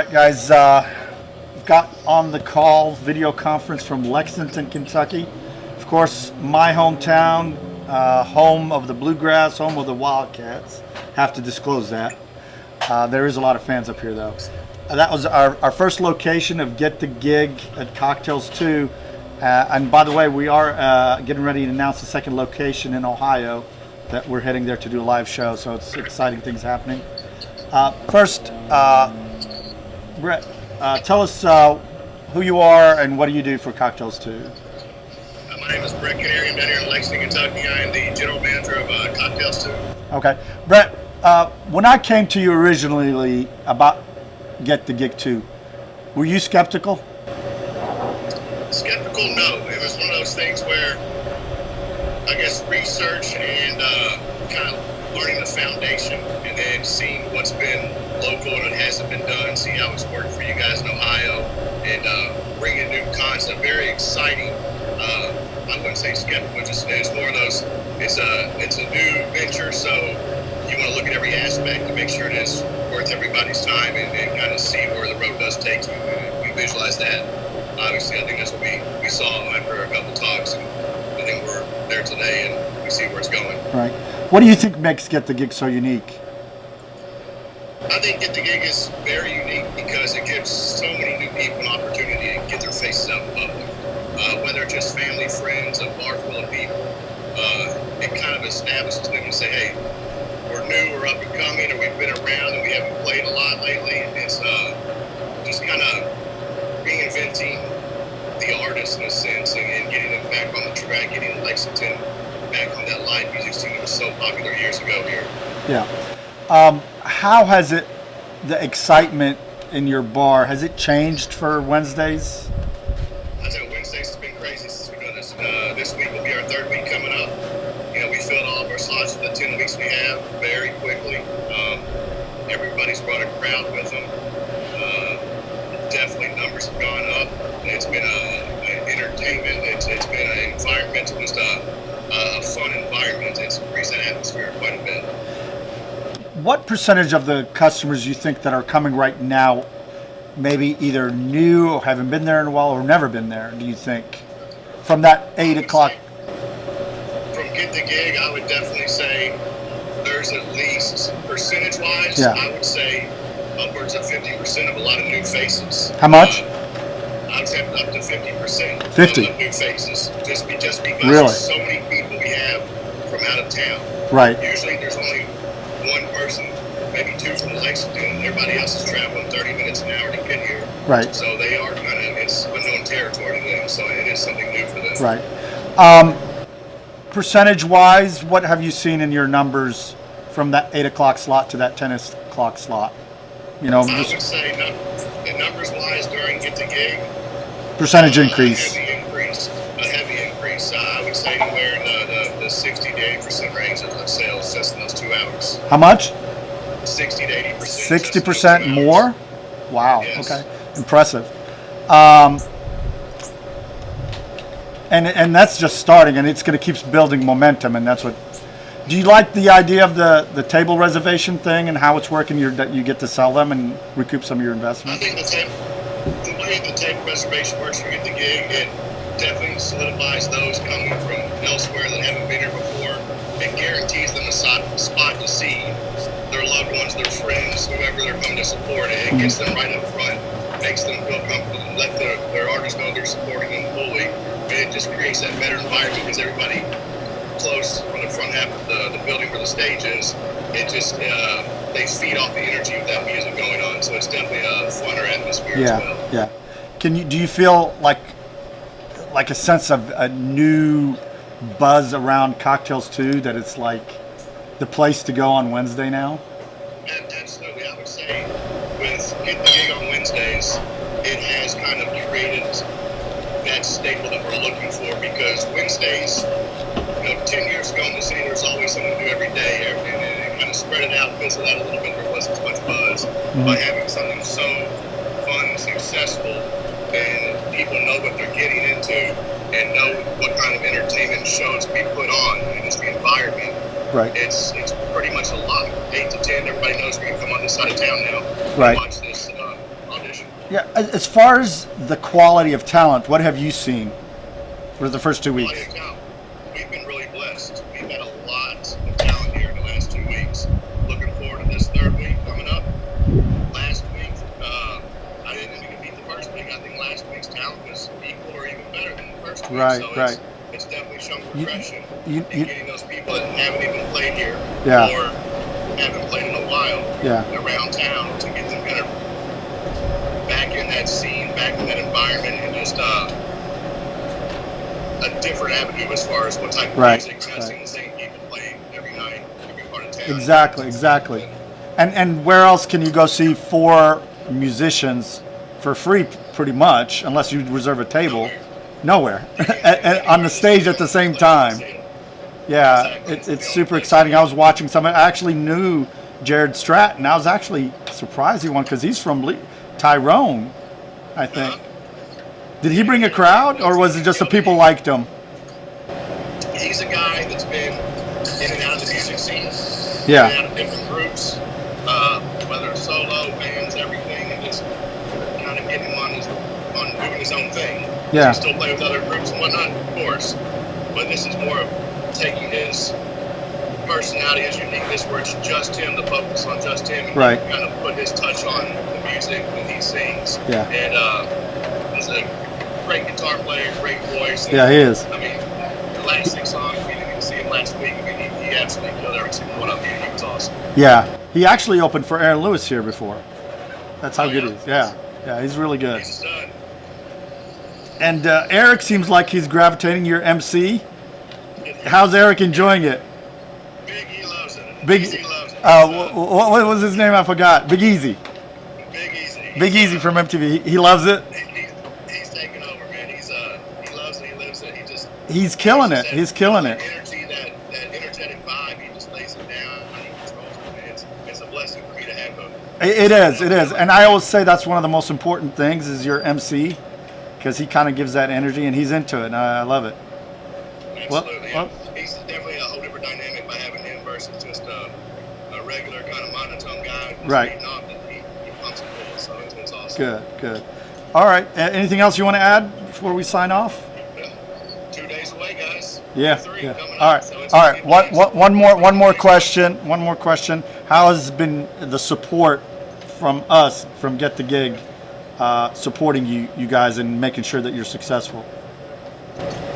right, guys. Got on the call video conference from Lexington, Kentucky. Of course, my hometown, home of the Bluegrass, home of the Wildcats. Have to disclose that. There is a lot of fans up here, though. That was our first location of Get the Gig at Cocktails 2. And by the way, we are getting ready to announce the second location in Ohio that we're heading there to do a live show. So it's exciting things happening. First, Bret, tell us who you are and what do you do for Cocktails 2? My name is Bret Canary. I'm down here in Lexington, Kentucky. I am the general manager of Cocktails 2. Okay. Bret, when I came to you originally about Get the Gig 2, were you skeptical? Skeptical? No. It was one of those things where I guess research and kind of learning the foundation and then seeing what's been local and what hasn't been done, see how it's worked for you guys in Ohio, and bring a new concept. Very exciting. I wouldn't say skeptical, it's more of those, it's a new venture, so you want to look at every aspect to make sure it is worth everybody's time and kind of see where the road does take you. We visualize that. Obviously, I think that's what we saw after a couple talks, and I think we're there today and we see where it's going. Right. What do you think makes Get the Gig so unique? I think Get the Gig is very unique because it gives so many new people an opportunity to get their faces out in public. Whether it's just family, friends, a bar full of people, it kind of establishes them and say, hey, we're new, we're up and coming, or we've been around and we haven't played a lot lately. It's just kind of reinventing the artist in a sense and getting them back on the track, getting Lexington back on that live music scene that was so popular years ago here. Yeah. How has the excitement in your bar, has it changed for Wednesdays? I think Wednesdays has been crazy since we've done this. This week will be our third week coming up. You know, we filled all of our slots for the 10 weeks we have very quickly. Everybody's brought a crowd with them. Definitely numbers have gone up. It's been an entertainment. It's been an environment, just a fun environment. It's increased that atmosphere quite a bit. What percentage of the customers you think that are coming right now, maybe either new or haven't been there in a while or never been there, do you think? From that 8 o'clock? From Get the Gig, I would definitely say there's at least percentage-wise, Yeah. I would say upwards of 50% of a lot of new faces. How much? I would say up to 50%. 50? Of new faces, just because Really? there's so many people we have from out of town. Right. Usually there's only one person, maybe two from Lexington, and everybody else is traveling 30 minutes an hour to get here. Right. So they are kind of, it's unknown territory to them, so it is something new for them. Right. Percentage-wise, what have you seen in your numbers from that 8 o'clock slot to that 10 o'clock slot? You know, I would say numbers-wise during Get the Gig, percentage increase. A heavy increase. I would say anywhere in the 60 to 80% range of sales just in those 2 hours. How much? 60 to 80%. 60% more? Wow. Yes. Okay. Impressive. And that's just starting, and it's going to keep building momentum, and that's what. Do you like the idea of the table reservation thing and how it's working? That you get to sell them and recoup some of your investment. I think the way the table reservation works for Get the Gig, it definitely solidifies those coming from elsewhere that haven't been here before. It guarantees them a spot to see their loved ones, their friends, whoever they're coming to support. It gets them right up front, makes them feel comfortable, let their artists know they're supporting them fully. And it just creates that better environment because everybody close on the front half of the building where the stage is, it just they feed off the energy of that music going on. So it's definitely a funner atmosphere as well. Yeah. Do you feel like a sense of a new buzz around Cocktails 2, that it's like the place to go on Wednesday now? Absolutely. I would say with Get the Gig on Wednesdays, it has kind of created that staple that we're looking for, because Wednesdays, 10 years ago in the city, there's always something to do every day, and it kind of spread it out because of that a little bit. There wasn't as much buzz. By having something so fun and successful, and people know what they're getting into and know what kind of entertainment shows we put on, and it's the environment. Right. It's pretty much a lot. 8 to 10, everybody knows we can come on this side of town now. Right. And watch this. I'll Yeah, as far as the quality of talent, what have you seen for the first 2 weeks? Quality of talent. We've been really blessed. We've had a lot of talent here in the last 2 weeks. Looking forward to this third week coming up. Last week, I didn't even beat the first week. I think last week's talent was equal or even better than the first week. Right, so right. It's definitely shown progression. You- and getting those people that haven't even played here Yeah. or haven't played in a while Yeah. around town to get them kind of back in that scene, back in that environment, and just a different avenue as far as what type of Right, music. I've right. seen the same people playing every night, every part of town. Exactly. And where else can you go see 4 musicians for free, pretty much, unless you reserve a table? Nowhere. And on the stage at the same time. Yeah, it's super exciting. I was watching some. I actually knew Jared Stratton. I was actually surprised he won because he's from Tyrone, I think. Did he bring a crowd, or was it just the people liked him? He's a guy that's been in and out of the music scene, Yeah. in and out of different groups, whether it's solo, bands, everything, and just kind of getting him on doing his own thing. Yeah. He still play with other groups and whatnot, of course, but this is more of taking his personality, his uniqueness, where it's just him, the focus on just him, and Right. kind of put his touch on the music when he sings. Yeah. And he's a great guitar player, great voice. And, Yeah, he is. I mean, the last 6 songs, we didn't even see him last week. I mean, he absolutely killed every single one of them. He was awesome. Yeah. He actually opened for Aaron Lewis here before. That's how Oh, good yeah? he is. Yeah. Yeah, he's really good. He's a stud. And Eric seems like he's gravitating your MC. How's Eric enjoying it? Big E loves it. Big. Easy loves it. What was his name? I forgot. Big Easy. Big Easy. Big Easy from MTV. He loves it. He's taking over, man. He loves it. He lives it. He just. He's killing it. He's killing it. Energy, that energetic vibe. He just lays it down. He controls it, man. It's a blessing for me to have him. It is. And I always say that's one of the most important things is your MC, because he kind of gives that energy and he's into it. And I love it. Absolutely. Well- He's definitely a whole different dynamic by having him versus just a regular kind of monotone guy. Just Right. reading off that he pumps it full. So it's awesome. Good. All right. Anything else you want to add before we sign off? Yeah. 2 days away, guys. Yeah. 3 Yeah. coming All up, right. so it's All gonna right. be One amazing. more question. One more question. How has been the support from us from Get the Gig, supporting you guys and making sure that you're successful?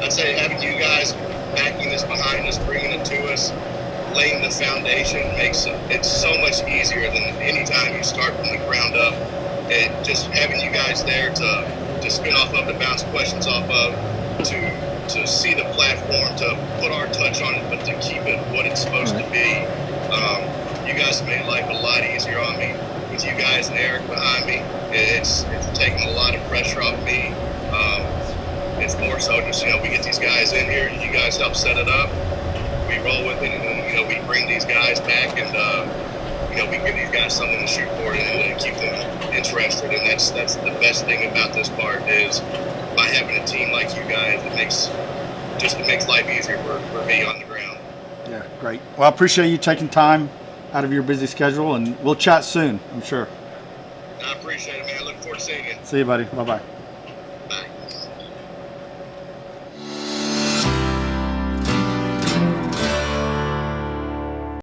I'd say having you guys backing this behind us, bringing it to us, laying the foundation makes it's so much easier than any time you start from the ground up. And just having you guys there to spin off of, to bounce questions off of, to see the platform, to put our touch on it, but to keep it what it's supposed to be. You guys have made life a lot easier on me. With you guys and Eric behind me, it's taking a lot of pressure off me. It's more so just, we get these guys in here, you guys help set it up, we roll with it, and then, we bring these guys back, and, we give these guys something to shoot for and keep them interested. And that's the best thing about this part is by having a team like you guys, it makes life easier for me on the ground. Yeah, great. Well, I appreciate you taking time out of your busy schedule, and we'll chat soon, I'm sure. I appreciate it, man. I look forward to seeing you. See you, buddy. Bye-bye.